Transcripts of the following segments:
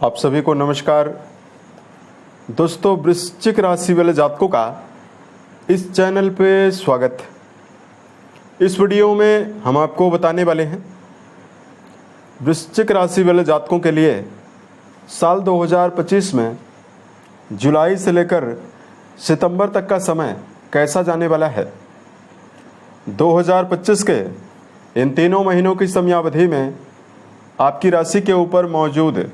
आप सभी को नमस्कार। दोस्तों, वृश्चिक राशि वाले जातकों का इस चैनल पे स्वागत। इस वीडियो में हम आपको बताने वाले हैं वृश्चिक राशि वाले जातकों के लिए साल 2025 में जुलाई से लेकर सितंबर तक का समय कैसा जाने वाला है। 2025 के इन तीनों महीनों की समयावधि में आपकी राशि के ऊपर मौजूद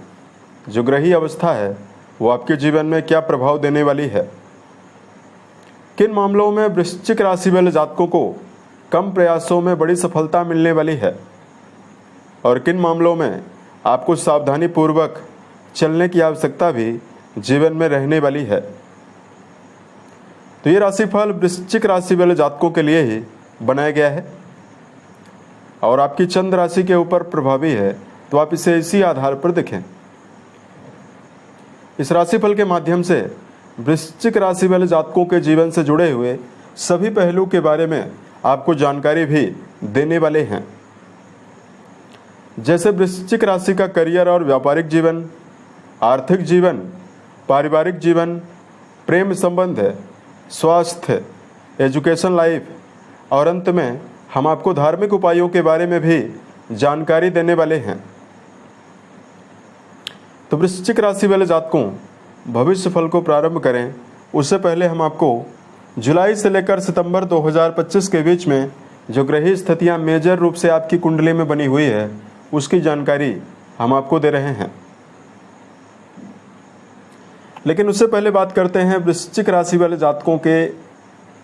जो ग्रही अवस्था है वो आपके जीवन में क्या प्रभाव देने वाली है। किन मामलों में वृश्चिक राशि वाले जातकों को कम प्रयासों में बड़ी सफलता मिलने वाली है और किन मामलों में आपको सावधानी पूर्वक चलने की आवश्यकता भी जीवन में रहने वाली है। तो ये राशिफल वृश्चिक राशि वाले जातकों के लिए ही बनाया गया है और आपकी चंद्र राशि के ऊपर प्रभावी है, तो आप इसे इसी आधार पर देखें। इस राशिफल के माध्यम से वृश्चिक राशि वाले जातकों के जीवन से जुड़े हुए सभी पहलू के बारे में आपको जानकारी भी देने वाले हैं, जैसे वृश्चिक राशि का करियर और व्यापारिक जीवन, आर्थिक जीवन, पारिवारिक जीवन, प्रेम संबंध, स्वास्थ्य, एजुकेशन लाइफ और अंत में हम आपको धार्मिक उपायों के बारे में भी जानकारी देने वाले हैं। तो वृश्चिक राशि वाले जातकों, भविष्य फल को प्रारंभ करें उससे पहले हम आपको जुलाई से लेकर सितंबर 2025 के बीच में जो ग्रही स्थितियां मेजर रूप से आपकी कुंडली में बनी हुई है उसकी जानकारी हम आपको दे रहे हैं। लेकिन उससे पहले बात करते हैं वृश्चिक राशि वाले जातकों के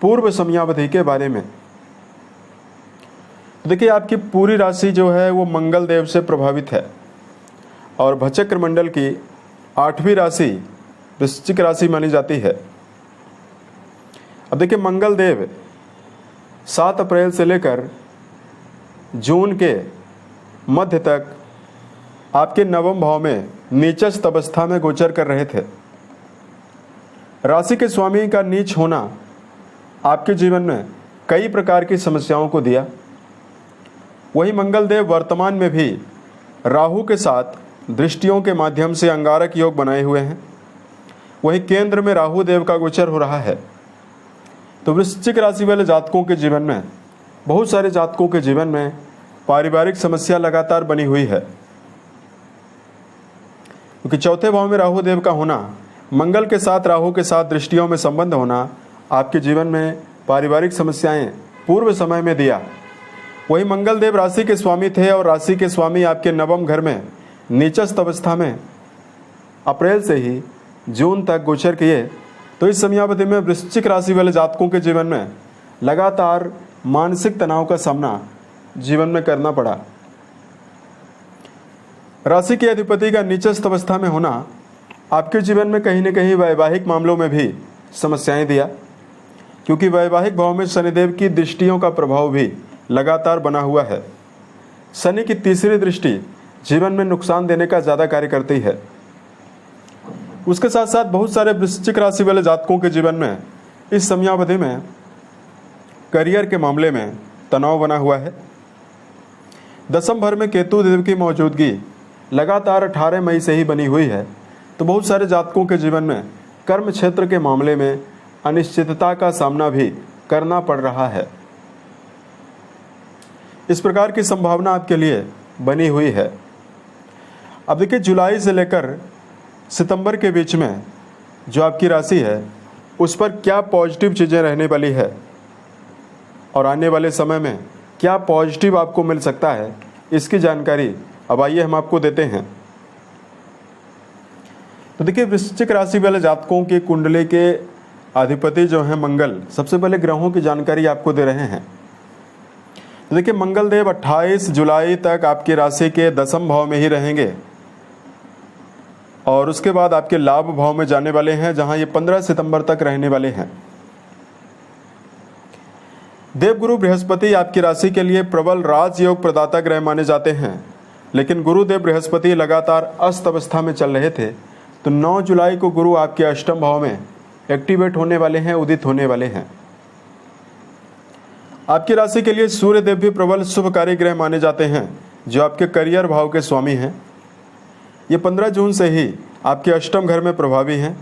पूर्व समयावधि के बारे में। देखिए, आपकी पूरी राशि जो है वो मंगल देव से प्रभावित है और भचक्र मंडल की 8वीं राशि वृश्चिक राशि मानी जाती है। अब देखिए, मंगल देव 7 अप्रैल से लेकर जून के मध्य तक आपके नवम भाव में नीचस्थ अवस्था में गोचर कर रहे थे। राशि के स्वामी का नीच होना आपके जीवन में कई प्रकार की समस्याओं को दिया। वही मंगल देव वर्तमान में भी राहु के साथ दृष्टियों के माध्यम से अंगारक योग बनाए हुए हैं। वही केंद्र में राहु देव का गोचर हो रहा है। तो वृश्चिक राशि वाले जातकों के जीवन में, बहुत सारे जातकों के जीवन में पारिवारिक समस्या लगातार बनी हुई है, क्योंकि चौथे भाव में राहु देव का होना, मंगल के साथ राहु के साथ दृष्टियों में संबंध होना आपके जीवन में पारिवारिक समस्याएं पूर्व समय में दिया। वही मंगल देव राशि के स्वामी थे और राशि के स्वामी आपके नवम घर में नीचस्थ अवस्था में अप्रैल से ही जून तक गोचर किए। तो इस समयावधि में वृश्चिक राशि वाले जातकों के जीवन में लगातार मानसिक तनाव का सामना जीवन में करना पड़ा। राशि के अधिपति का नीचस्थ अवस्था में होना आपके जीवन में कहीं न कहीं वैवाहिक मामलों में भी समस्याएं दिया, क्योंकि वैवाहिक भाव में शनिदेव की दृष्टियों का प्रभाव भी लगातार बना हुआ है। शनि की तीसरी दृष्टि जीवन में नुकसान देने का ज़्यादा कार्य करती है। उसके साथ साथ बहुत सारे वृश्चिक राशि वाले जातकों के जीवन में इस समयावधि में करियर के मामले में तनाव बना हुआ है। दसम घर में केतु देव की मौजूदगी लगातार 18 मई से ही बनी हुई है। तो बहुत सारे जातकों के जीवन में कर्म क्षेत्र के मामले में अनिश्चितता का सामना भी करना पड़ रहा है। इस प्रकार की संभावना आपके लिए बनी हुई है। अब देखिए, जुलाई से लेकर सितंबर के बीच में जो आपकी राशि है उस पर क्या पॉजिटिव चीज़ें रहने वाली है और आने वाले समय में क्या पॉजिटिव आपको मिल सकता है, इसकी जानकारी अब आइए हम आपको देते हैं। तो देखिए, वृश्चिक राशि वाले जातकों की कुंडली के अधिपति जो हैं मंगल, सबसे पहले ग्रहों की जानकारी आपको दे रहे हैं। तो देखिए, मंगल देव 28 जुलाई तक आपकी राशि के दसम भाव में ही रहेंगे और उसके बाद आपके लाभ भाव में जाने वाले हैं, जहां ये 15 सितंबर तक रहने वाले हैं। देवगुरु बृहस्पति आपकी राशि के लिए प्रबल राजयोग प्रदाता ग्रह माने जाते हैं, लेकिन गुरुदेव बृहस्पति लगातार अस्त अवस्था में चल रहे थे। तो 9 जुलाई को गुरु आपके अष्टम भाव में एक्टिवेट होने वाले हैं, उदित होने वाले हैं। आपकी राशि के लिए सूर्य देव भी प्रबल शुभकारी ग्रह माने जाते हैं, जो आपके करियर भाव के स्वामी हैं। ये 15 जून से ही आपके अष्टम घर में प्रभावी हैं,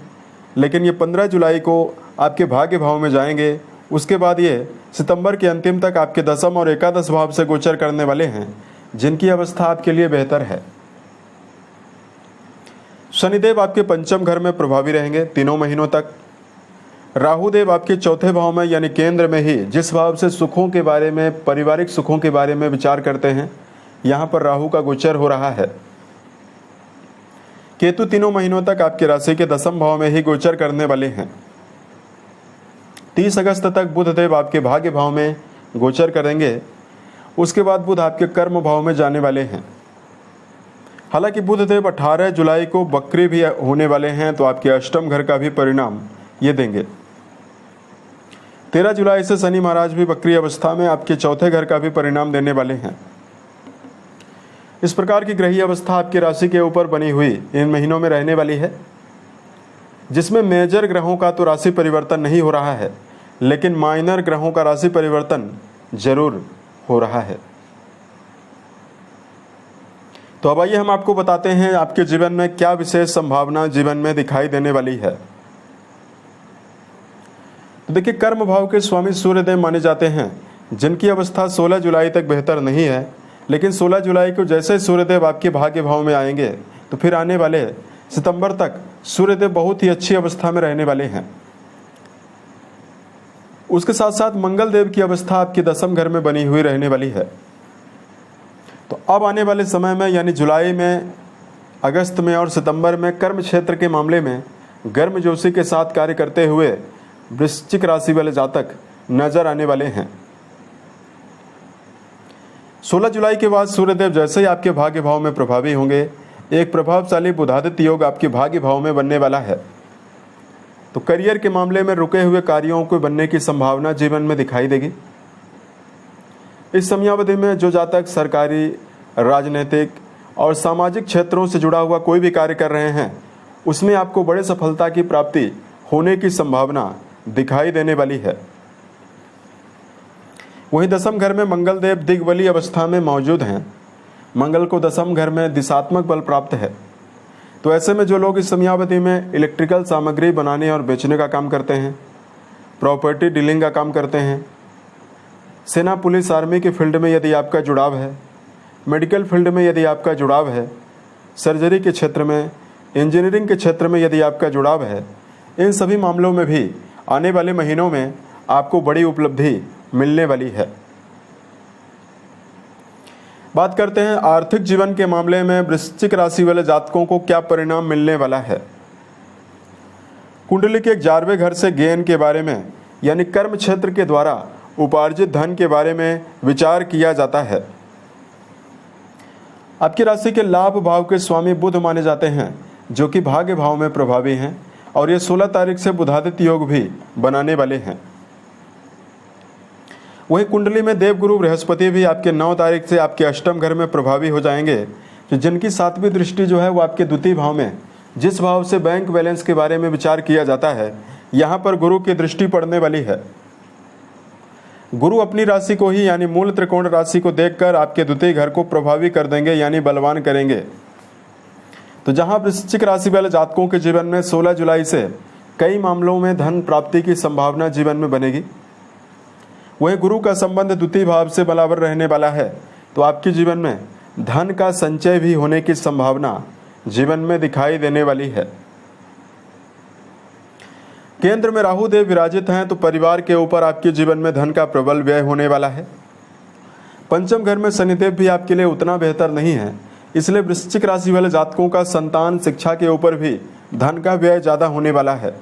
लेकिन ये 15 जुलाई को आपके भाग्य भाव में जाएंगे। उसके बाद ये सितंबर के अंतिम तक आपके दसम और एकादश भाव से गोचर करने वाले हैं, जिनकी अवस्था आपके लिए बेहतर है। शनिदेव आपके पंचम घर में प्रभावी रहेंगे 3 महीनों तक। राहुदेव आपके चौथे भाव में यानी केंद्र में ही, जिस भाव से सुखों के बारे में, पारिवारिक सुखों के बारे में विचार करते हैं, यहाँ पर राहु का गोचर हो रहा है। केतु 3 महीनों तक आपकी राशि के दसम भाव में ही गोचर करने वाले हैं। 30 अगस्त तक बुधदेव आपके भाग्य भाव में गोचर करेंगे। उसके बाद बुध आपके कर्म भाव में जाने वाले हैं। हालांकि बुधदेव 18 जुलाई को बकरी भी होने वाले हैं, तो आपके अष्टम घर का भी परिणाम ये देंगे। 13 जुलाई से शनि महाराज भी बकरी अवस्था में आपके चौथे घर का भी परिणाम देने वाले हैं। इस प्रकार की ग्रही अवस्था आपकी राशि के ऊपर बनी हुई इन महीनों में रहने वाली है, जिसमें मेजर ग्रहों का तो राशि परिवर्तन नहीं हो रहा है, लेकिन माइनर ग्रहों का राशि परिवर्तन जरूर हो रहा है। तो अब आइए हम आपको बताते हैं आपके जीवन में क्या विशेष संभावना जीवन में दिखाई देने वाली है। तो देखिए, कर्म भाव के स्वामी सूर्यदेव माने जाते हैं, जिनकी अवस्था 16 जुलाई तक बेहतर नहीं है, लेकिन 16 जुलाई को जैसे सूर्यदेव आपके भाग्य भाव में आएंगे, तो फिर आने वाले सितंबर तक सूर्यदेव बहुत ही अच्छी अवस्था में रहने वाले हैं। उसके साथ साथ मंगल देव की अवस्था आपके दसम घर में बनी हुई रहने वाली है। तो अब आने वाले समय में यानी जुलाई में, अगस्त में और सितंबर में कर्म क्षेत्र के मामले में गर्मजोशी के साथ कार्य करते हुए वृश्चिक राशि वाले जातक नजर आने वाले हैं। 16 जुलाई के बाद सूर्यदेव जैसे ही आपके भाग्य भाव में प्रभावी होंगे, एक प्रभावशाली बुधादित्य योग आपके भाग्य भाव में बनने वाला है। तो करियर के मामले में रुके हुए कार्यों को बनने की संभावना जीवन में दिखाई देगी। इस समयावधि में जो जातक सरकारी, राजनीतिक और सामाजिक क्षेत्रों से जुड़ा हुआ कोई भी कार्य कर रहे हैं, उसमें आपको बड़े सफलता की प्राप्ति होने की संभावना दिखाई देने वाली है। वहीं दसम घर में मंगल देव दिग्बली अवस्था में मौजूद हैं। मंगल को दसम घर में दिशात्मक बल प्राप्त है। तो ऐसे में जो लोग इस समयावधि में इलेक्ट्रिकल सामग्री बनाने और बेचने का काम करते हैं, प्रॉपर्टी डीलिंग का काम करते हैं, सेना, पुलिस, आर्मी के फील्ड में यदि आपका जुड़ाव है, मेडिकल फील्ड में यदि आपका जुड़ाव है, सर्जरी के क्षेत्र में, इंजीनियरिंग के क्षेत्र में यदि आपका जुड़ाव है, इन सभी मामलों में भी आने वाले महीनों में आपको बड़ी उपलब्धि मिलने वाली है। बात करते हैं आर्थिक जीवन के मामले में वृश्चिक राशि वाले जातकों को क्या परिणाम मिलने वाला है। कुंडली के 11वें घर से गेन के बारे में यानी कर्म क्षेत्र के द्वारा उपार्जित धन के बारे में विचार किया जाता है। आपकी राशि के लाभ भाव के स्वामी बुध माने जाते हैं, जो कि भाग्य भाव में प्रभावी हैं, और ये 16 तारीख से बुधादित्य योग भी बनाने वाले हैं। वही कुंडली में देवगुरु बृहस्पति भी आपके 9 तारीख से आपके अष्टम घर में प्रभावी हो जाएंगे, तो जिनकी 7वीं दृष्टि जो है वो आपके द्वितीय भाव में, जिस भाव से बैंक बैलेंस के बारे में विचार किया जाता है, यहाँ पर गुरु की दृष्टि पड़ने वाली है। गुरु अपनी राशि को ही यानी मूल त्रिकोण राशि को देखकर आपके द्वितीय घर को प्रभावी कर देंगे यानी बलवान करेंगे। तो जहां वृश्चिक राशि वाले जातकों के जीवन में 16 जुलाई से कई मामलों में धन प्राप्ति की संभावना जीवन में बनेगी, वहीं गुरु का संबंध द्वितीय भाव से बराबर रहने वाला है, तो आपके जीवन में धन का संचय भी होने की संभावना जीवन में दिखाई देने वाली है। केंद्र में राहु देव विराजित हैं, तो परिवार के ऊपर आपके जीवन में धन का प्रबल व्यय होने वाला है। पंचम घर में शनिदेव भी आपके लिए उतना बेहतर नहीं है, इसलिए वृश्चिक राशि वाले जातकों का संतान, शिक्षा के ऊपर भी धन का व्यय ज्यादा होने वाला है।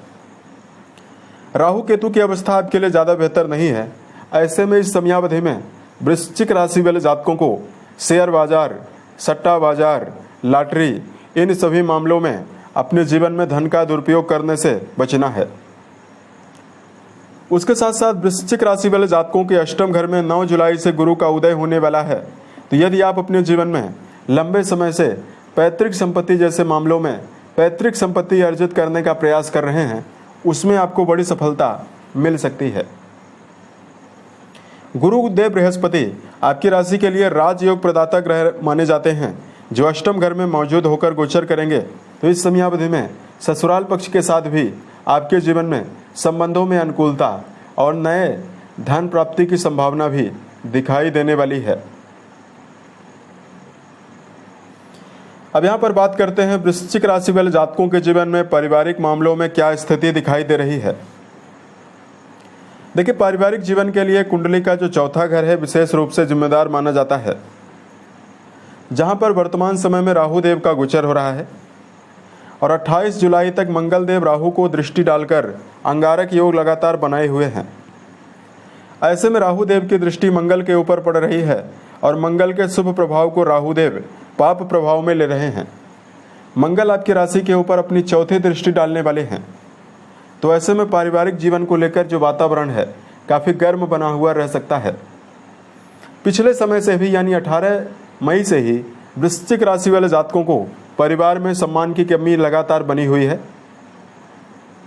राहु केतु की अवस्था आपके लिए ज्यादा बेहतर नहीं है। ऐसे में इस समयावधि में वृश्चिक राशि वाले जातकों को शेयर बाजार, सट्टा बाजार, लॉटरी, इन सभी मामलों में अपने जीवन में धन का दुरुपयोग करने से बचना है। उसके साथ साथ वृश्चिक राशि वाले जातकों के अष्टम घर में 9 जुलाई से गुरु का उदय होने वाला है। तो यदि आप अपने जीवन में लंबे समय से पैतृक संपत्ति जैसे मामलों में पैतृक संपत्ति अर्जित करने का प्रयास कर रहे हैं, उसमें आपको बड़ी सफलता मिल सकती है। गुरु देव बृहस्पति आपकी राशि के लिए राजयोग प्रदाता ग्रह माने जाते हैं, जो अष्टम घर में मौजूद होकर गोचर करेंगे, तो इस समयावधि में ससुराल पक्ष के साथ भी आपके जीवन में संबंधों में अनुकूलता और नए धन प्राप्ति की संभावना भी दिखाई देने वाली है। अब यहाँ पर बात करते हैं वृश्चिक राशि वाले जातकों के जीवन में पारिवारिक मामलों में क्या स्थिति दिखाई दे रही है। देखिए, पारिवारिक जीवन के लिए कुंडली का जो चौथा घर है विशेष रूप से जिम्मेदार माना जाता है, जहां पर वर्तमान समय में राहु देव का गोचर हो रहा है और 28 जुलाई तक मंगल देव राहु को दृष्टि डालकर अंगारक योग लगातार बनाए हुए हैं। ऐसे में राहु देव की दृष्टि मंगल के ऊपर पड़ रही है और मंगल के शुभ प्रभाव को राहु देव पाप प्रभाव में ले रहे हैं। मंगल आपकी राशि के ऊपर अपनी चौथी दृष्टि डालने वाले हैं, तो ऐसे में पारिवारिक जीवन को लेकर जो वातावरण है काफी गर्म बना हुआ रह सकता है। पिछले समय से भी यानी 18 मई से ही वृश्चिक राशि वाले जातकों को परिवार में सम्मान की कमी लगातार बनी हुई है।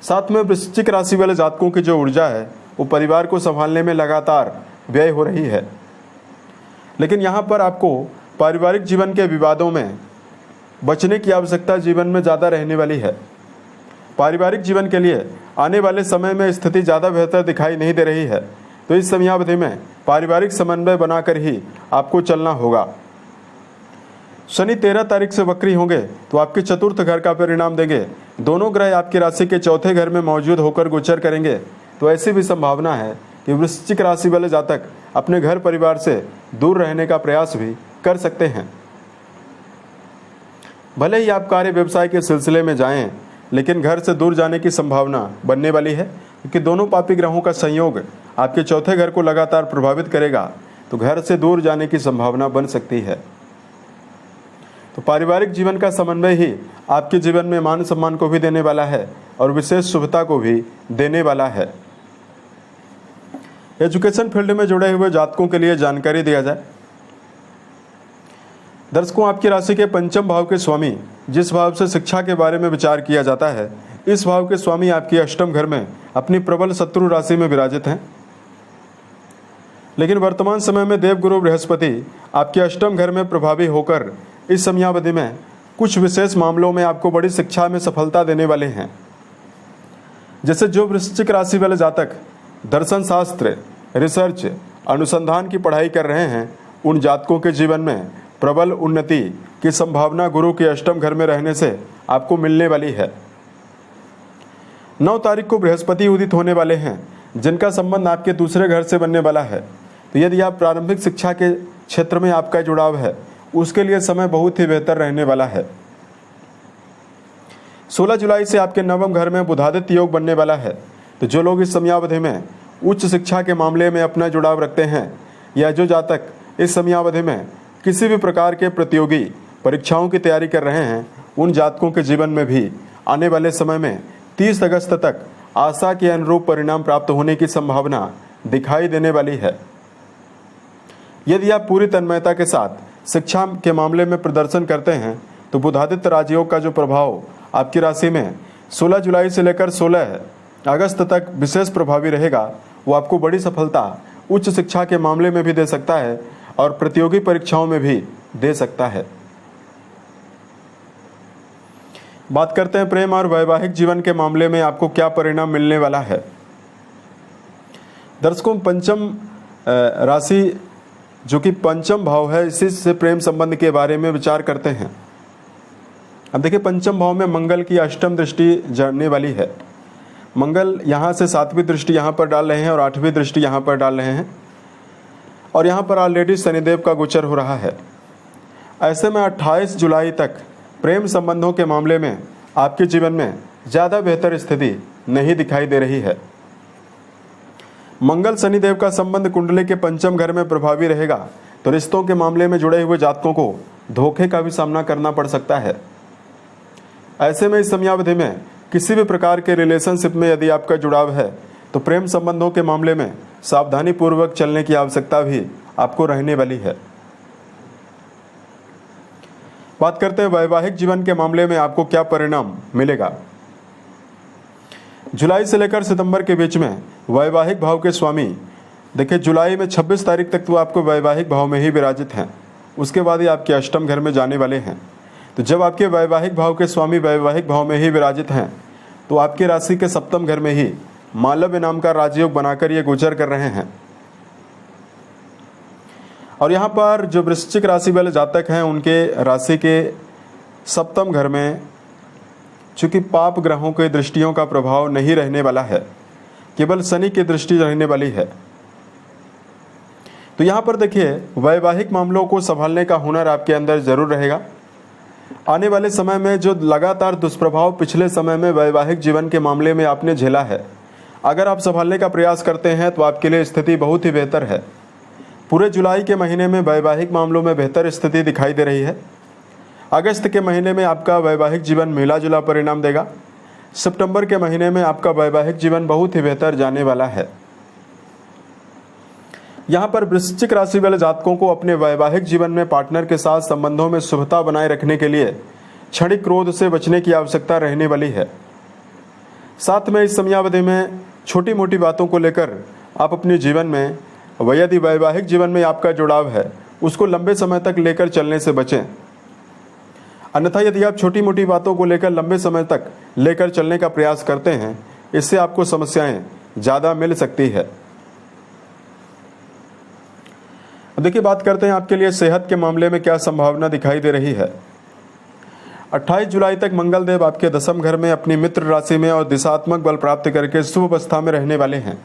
साथ में वृश्चिक राशि वाले जातकों की जो ऊर्जा है वो परिवार को संभालने में लगातार व्यय हो रही है। लेकिन यहाँ पर आपको पारिवारिक जीवन के विवादों में बचने की आवश्यकता जीवन में ज़्यादा रहने वाली है। पारिवारिक जीवन के लिए आने वाले समय में स्थिति ज़्यादा बेहतर दिखाई नहीं दे रही है, तो इस समयावधि में पारिवारिक समन्वय बनाकर ही आपको चलना होगा। शनि 13 तारीख से वक्री होंगे, तो आपके चतुर्थ घर का परिणाम देंगे। दोनों ग्रह आपकी राशि के चौथे घर में मौजूद होकर गोचर करेंगे, तो ऐसी भी संभावना है कि वृश्चिक राशि वाले जातक अपने घर परिवार से दूर रहने का प्रयास भी कर सकते हैं। भले ही आप कार्य व्यवसाय के सिलसिले में जाएं, लेकिन घर से दूर जाने की संभावना बनने वाली है, क्योंकि दोनों पापी ग्रहों का संयोग आपके चौथे घर को लगातार प्रभावित करेगा, तो घर से दूर जाने की संभावना बन सकती है। तो पारिवारिक जीवन का समन्वय ही आपके जीवन में मान सम्मान को भी देने वाला है और विशेष शुभता को भी देने वाला है। एजुकेशन फील्ड में जुड़े हुए जातकों के लिए जानकारी दिया जाए। दर्शकों, आपकी राशि के पंचम भाव के स्वामी, जिस भाव से शिक्षा के बारे में विचार किया जाता है, इस भाव के स्वामी आपके अष्टम घर में अपनी प्रबल शत्रु राशि में विराजित हैं। लेकिन वर्तमान समय में देवगुरु बृहस्पति आपके अष्टम घर में प्रभावी होकर इस समयावधि में कुछ विशेष मामलों में आपको बड़ी शिक्षा में सफलता देने वाले हैं। जैसे जो वृश्चिक राशि वाले जातक दर्शन शास्त्र, रिसर्च, अनुसंधान की पढ़ाई कर रहे हैं, उन जातकों के जीवन में प्रबल उन्नति की संभावना गुरु के अष्टम घर में रहने से आपको मिलने वाली है। 9 तारीख को बृहस्पति उदित होने वाले हैं, जिनका संबंध आपके दूसरे घर से बनने वाला है। तो यदि आप प्रारंभिक शिक्षा के क्षेत्र में आपका जुड़ाव है, उसके लिए समय बहुत ही बेहतर रहने वाला है। 16 जुलाई से आपके नवम घर में बुधादित्य योग बनने वाला है। तो जो लोग इस समयावधि में उच्च शिक्षा के मामले में अपना जुड़ाव रखते हैं, या जो जातक इस समयावधि में किसी भी प्रकार के प्रतियोगी परीक्षाओं की तैयारी कर रहे हैं, उन जातकों के जीवन में भी आने वाले समय में 30 अगस्त तक आशा के अनुरूप परिणाम प्राप्त होने की संभावना दिखाई देने वाली है। यदि आप पूरी तन्मयता के साथ शिक्षा के मामले में प्रदर्शन करते हैं, तो बुधादित्य राजयोग का जो प्रभाव आपकी राशि में 16 जुलाई से लेकर 16 अगस्त तक विशेष प्रभावी रहेगा, वो आपको बड़ी सफलता उच्च शिक्षा के मामले में भी दे सकता है और प्रतियोगी परीक्षाओं में भी दे सकता है। बात करते हैं प्रेम और वैवाहिक जीवन के मामले में आपको क्या परिणाम मिलने वाला है। दर्शकों, पंचम राशि जो कि पंचम भाव है, इसी से प्रेम संबंध के बारे में विचार करते हैं। अब देखिए, पंचम भाव में मंगल की अष्टम दृष्टि जाने वाली है। मंगल यहाँ से 7वीं दृष्टि यहाँ पर डाल रहे हैं और 8वीं दृष्टि यहाँ पर डाल रहे हैं, और यहाँ पर ऑलरेडी शनिदेव का गोचर हो रहा है। ऐसे में 28 जुलाई तक प्रेम संबंधों के मामले में आपके जीवन में ज़्यादा बेहतर स्थिति नहीं दिखाई दे रही है। मंगल शनिदेव का संबंध कुंडली के पंचम घर में प्रभावी रहेगा, तो रिश्तों के मामले में जुड़े हुए जातकों को धोखे का भी सामना करना पड़ सकता है। ऐसे में इस समयावधि में किसी भी प्रकार के रिलेशनशिप में यदि आपका जुड़ाव है, तो प्रेम संबंधों के मामले में सावधानी पूर्वक चलने की आवश्यकता भी आपको रहने वाली है। बात करते हैं वैवाहिक जीवन के मामले में आपको क्या परिणाम मिलेगा। जुलाई से लेकर सितंबर के बीच में वैवाहिक भाव के स्वामी, देखिए जुलाई में 26 तारीख तक तो आपको वैवाहिक भाव में ही विराजित हैं। उसके बाद ही आपके अष्टम घर में जाने वाले हैं। तो जब आपके वैवाहिक भाव के स्वामी वैवाहिक भाव में ही विराजित हैं, तो आपकी राशि के सप्तम घर में ही मालव्य नाम का राजयोग बनाकर ये गोचर कर रहे हैं। और यहाँ पर जो वृश्चिक राशि वाले जातक हैं, उनके राशि के सप्तम घर में चूंकि पाप ग्रहों के दृष्टियों का प्रभाव नहीं रहने वाला है, केवल शनि की दृष्टि रहने वाली है। तो यहाँ पर देखिए, वैवाहिक मामलों को संभालने का हुनर आपके अंदर जरूर रहेगा। आने वाले समय में जो लगातार दुष्प्रभाव पिछले समय में वैवाहिक जीवन के मामले में आपने झेला है, अगर आप संभालने का प्रयास करते हैं तो आपके लिए स्थिति बहुत ही बेहतर है। पूरे जुलाई के महीने में वैवाहिक मामलों में बेहतर स्थिति दिखाई दे रही है। अगस्त के महीने में आपका वैवाहिक जीवन मिला जुला परिणाम देगा। सितंबर के महीने में आपका वैवाहिक जीवन बहुत ही बेहतर जाने वाला है। यहाँ पर वृश्चिक राशि वाले जातकों को अपने वैवाहिक जीवन में पार्टनर के साथ संबंधों में शुभता बनाए रखने के लिए क्षणिक क्रोध से बचने की आवश्यकता रहने वाली है। साथ में इस समयावधि में छोटी मोटी बातों को लेकर आप अपने जीवन में, यदि वैवाहिक जीवन में आपका जुड़ाव है, उसको लंबे समय तक लेकर चलने से बचें। अन्यथा यदि आप छोटी मोटी बातों को लेकर लंबे समय तक लेकर चलने का प्रयास करते हैं, इससे आपको समस्याएं ज़्यादा मिल सकती है। देखिए, बात करते हैं आपके लिए सेहत के मामले में क्या संभावना दिखाई दे रही है। 28 जुलाई तक मंगल देव आपके दशम घर में अपनी मित्र राशि में और दिशात्मक बल प्राप्त करके शुभ अवस्था में रहने वाले हैं।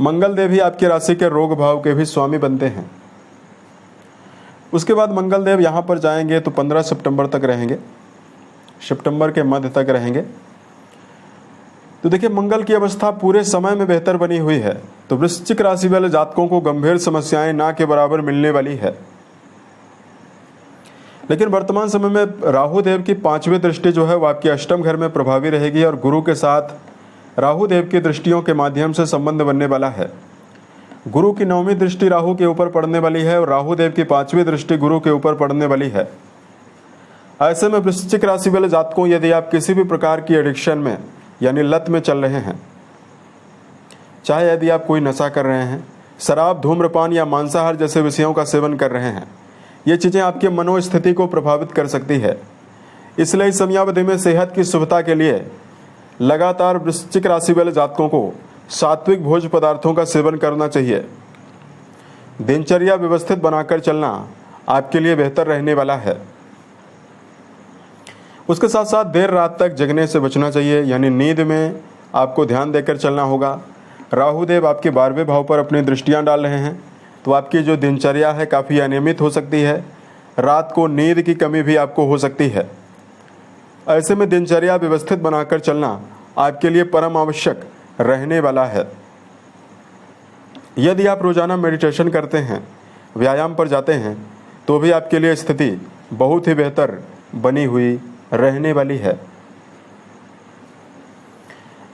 मंगल देव ही आपकी राशि के रोग भाव के भी स्वामी बनते हैं। उसके बाद मंगल देव यहाँ पर जाएंगे तो 15 सितंबर तक रहेंगे, सितंबर के मध्य तक रहेंगे। तो देखिए, मंगल की अवस्था पूरे समय में बेहतर बनी हुई है। तो वृश्चिक राशि वाले जातकों को गंभीर समस्याएं ना के बराबर मिलने वाली है। लेकिन वर्तमान समय में राहु देव की 5वीं दृष्टि जो है वो आपके अष्टम घर में प्रभावी रहेगी और गुरु के साथ राहु देव की दृष्टियों के माध्यम से संबंध बनने वाला है। गुरु की 9वीं दृष्टि राहु के ऊपर पड़ने वाली है और राहु देव की 5वीं दृष्टि गुरु के ऊपर पड़ने वाली है। ऐसे में वृश्चिक राशि वाले जातकों, यदि आप किसी भी प्रकार की एडिक्शन में यानी लत में चल रहे हैं, चाहे यदि आप कोई नशा कर रहे हैं, शराब, धूम्रपान या मांसाहार जैसे विषयों का सेवन कर रहे हैं, ये चीज़ें आपके मनोस्थिति को प्रभावित कर सकती है। इसलिए इस समयावधि में सेहत की शुभता के लिए लगातार वृश्चिक राशि वाले जातकों को सात्विक भोज्य पदार्थों का सेवन करना चाहिए। दिनचर्या व्यवस्थित बनाकर चलना आपके लिए बेहतर रहने वाला है। उसके साथ साथ देर रात तक जगने से बचना चाहिए, यानी नींद में आपको ध्यान देकर चलना होगा। राहु देव आपके 12वें भाव पर अपनी दृष्टियां डाल रहे हैं, तो आपकी जो दिनचर्या है काफ़ी अनियमित हो सकती है। रात को नींद की कमी भी आपको हो सकती है। ऐसे में दिनचर्या व्यवस्थित बनाकर चलना आपके लिए परम आवश्यक रहने वाला है। यदि आप रोजाना मेडिटेशन करते हैं, व्यायाम पर जाते हैं, तो भी आपके लिए स्थिति बहुत ही बेहतर बनी हुई रहने वाली है।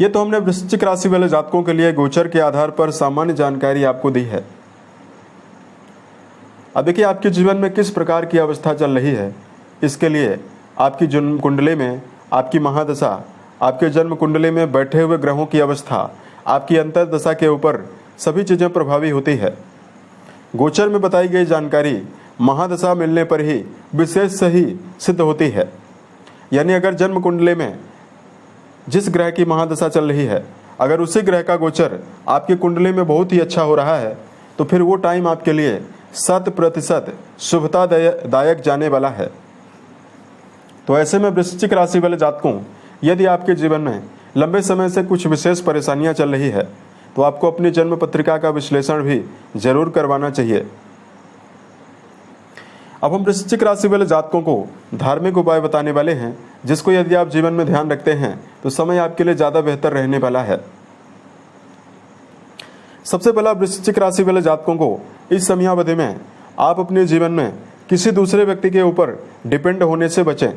ये तो हमने वृश्चिक राशि वाले जातकों के लिए गोचर के आधार पर सामान्य जानकारी आपको दी है। अब देखिए, आपके जीवन में किस प्रकार की अवस्था चल रही है, इसके लिए आपकी जन्म कुंडली में आपकी महादशा, आपके जन्म कुंडली में बैठे हुए ग्रहों की अवस्था, आपकी अंतर्दशा के ऊपर सभी चीज़ें प्रभावी होती है। गोचर में बताई गई जानकारी महादशा मिलने पर ही विशेष सही सिद्ध होती है। यानी अगर जन्म कुंडली में जिस ग्रह की महादशा चल रही है, अगर उसी ग्रह का गोचर आपकी कुंडली में बहुत ही अच्छा हो रहा है, तो फिर वो टाइम आपके लिए 100% शुभता दायक जाने वाला है। तो ऐसे में वृश्चिक राशि वाले जातकों, यदि आपके जीवन में लंबे समय से कुछ विशेष परेशानियां चल रही है, तो आपको अपनी जन्म पत्रिका का विश्लेषण भी जरूर करवाना चाहिए। अब हम वृश्चिक राशि वाले जातकों को धार्मिक उपाय बताने वाले हैं, जिसको यदि आप जीवन में ध्यान रखते हैं तो समय आपके लिए ज़्यादा बेहतर रहने वाला है। सबसे पहला, वृश्चिक राशि वाले जातकों को इस समयावधि में आप अपने जीवन में किसी दूसरे व्यक्ति के ऊपर डिपेंड होने से बचें,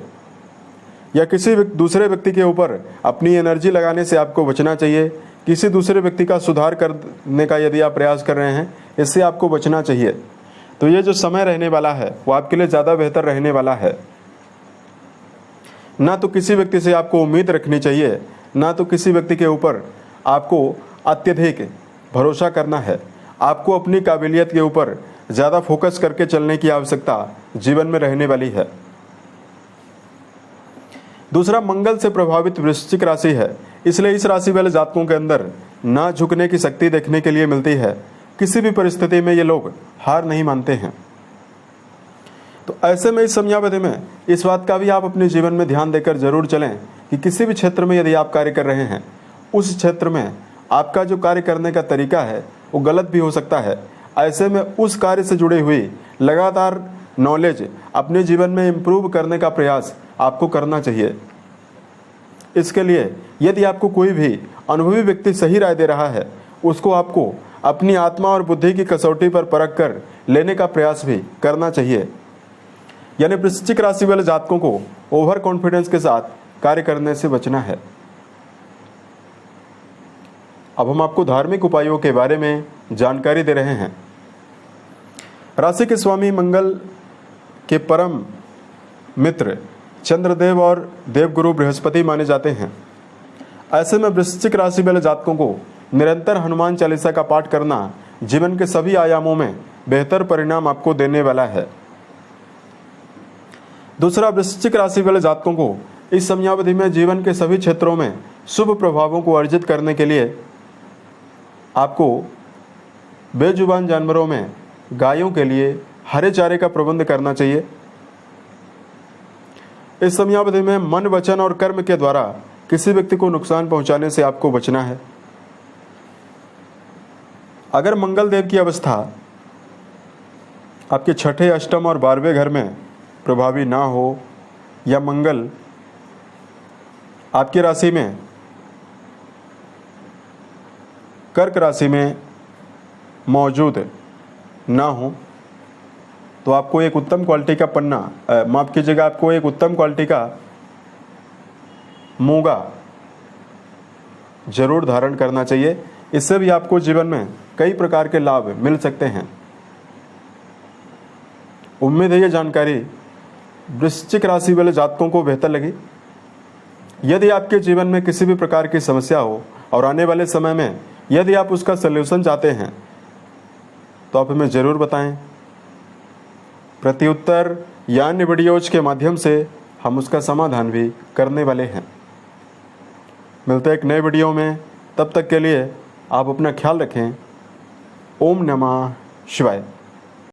या किसी दूसरे व्यक्ति के ऊपर अपनी एनर्जी लगाने से आपको बचना चाहिए। किसी दूसरे व्यक्ति का सुधार करने का यदि आप प्रयास कर रहे हैं, इससे आपको बचना चाहिए। तो ये जो समय रहने वाला है वो आपके लिए ज़्यादा बेहतर रहने वाला है। ना तो किसी व्यक्ति से आपको उम्मीद रखनी चाहिए, ना तो किसी व्यक्ति के ऊपर आपको अत्यधिक भरोसा करना है। आपको अपनी काबिलियत के ऊपर ज़्यादा फोकस करके चलने की आवश्यकता जीवन में रहने वाली है। दूसरा, मंगल से प्रभावित वृश्चिक राशि है, इसलिए इस राशि वाले जातकों के अंदर ना झुकने की शक्ति देखने के लिए मिलती है। किसी भी परिस्थिति में ये लोग हार नहीं मानते हैं। तो ऐसे में इस समयावधि में इस बात का भी आप अपने जीवन में ध्यान देकर जरूर चलें कि किसी भी क्षेत्र में यदि आप कार्य कर रहे हैं, उस क्षेत्र में आपका जो कार्य करने का तरीका है वो गलत भी हो सकता है। ऐसे में उस कार्य से जुड़ी हुई लगातार नॉलेज अपने जीवन में इम्प्रूव करने का प्रयास आपको करना चाहिए। इसके लिए यदि आपको कोई भी अनुभवी व्यक्ति सही राय दे रहा है, उसको आपको अपनी आत्मा और बुद्धि की कसौटी पर परख कर लेने का प्रयास भी करना चाहिए। यानी वृश्चिक राशि वाले जातकों को ओवर कॉन्फिडेंस के साथ कार्य करने से बचना है। अब हम आपको धार्मिक उपायों के बारे में जानकारी दे रहे हैं। राशि के स्वामी मंगल के परम मित्र चंद्रदेव और देवगुरु बृहस्पति माने जाते हैं। ऐसे में वृश्चिक राशि वाले जातकों को निरंतर हनुमान चालीसा का पाठ करना जीवन के सभी आयामों में बेहतर परिणाम आपको देने वाला है। दूसरा, वृश्चिक राशि वाले जातकों को इस समयावधि में जीवन के सभी क्षेत्रों में शुभ प्रभावों को अर्जित करने के लिए आपको बेजुबान जानवरों में गायों के लिए हरे चारे का प्रबंध करना चाहिए। इस समयावधि में मन, वचन और कर्म के द्वारा किसी व्यक्ति को नुकसान पहुंचाने से आपको बचना है। अगर मंगल देव की अवस्था आपके छठे, अष्टम और 12वें घर में प्रभावी ना हो, या मंगल आपकी राशि में कर्क राशि में मौजूद ना हो, तो आपको एक उत्तम क्वालिटी का पन्ना, माफ कीजिएगा, आपको एक उत्तम क्वालिटी का मूंगा जरूर धारण करना चाहिए। इससे भी आपको जीवन में कई प्रकार के लाभ मिल सकते हैं। उम्मीद है ये जानकारी वृश्चिक राशि वाले जातकों को बेहतर लगी। यदि आपके जीवन में किसी भी प्रकार की समस्या हो और आने वाले समय में यदि आप उसका सलूशन चाहते हैं, तो आप हमें ज़रूर बताएं। प्रत्युत्तर या अन्य वीडियोज के माध्यम से हम उसका समाधान भी करने वाले हैं। मिलते हैं एक नए वीडियो में, तब तक के लिए आप अपना ख्याल रखें। ओम नमः शिवाय।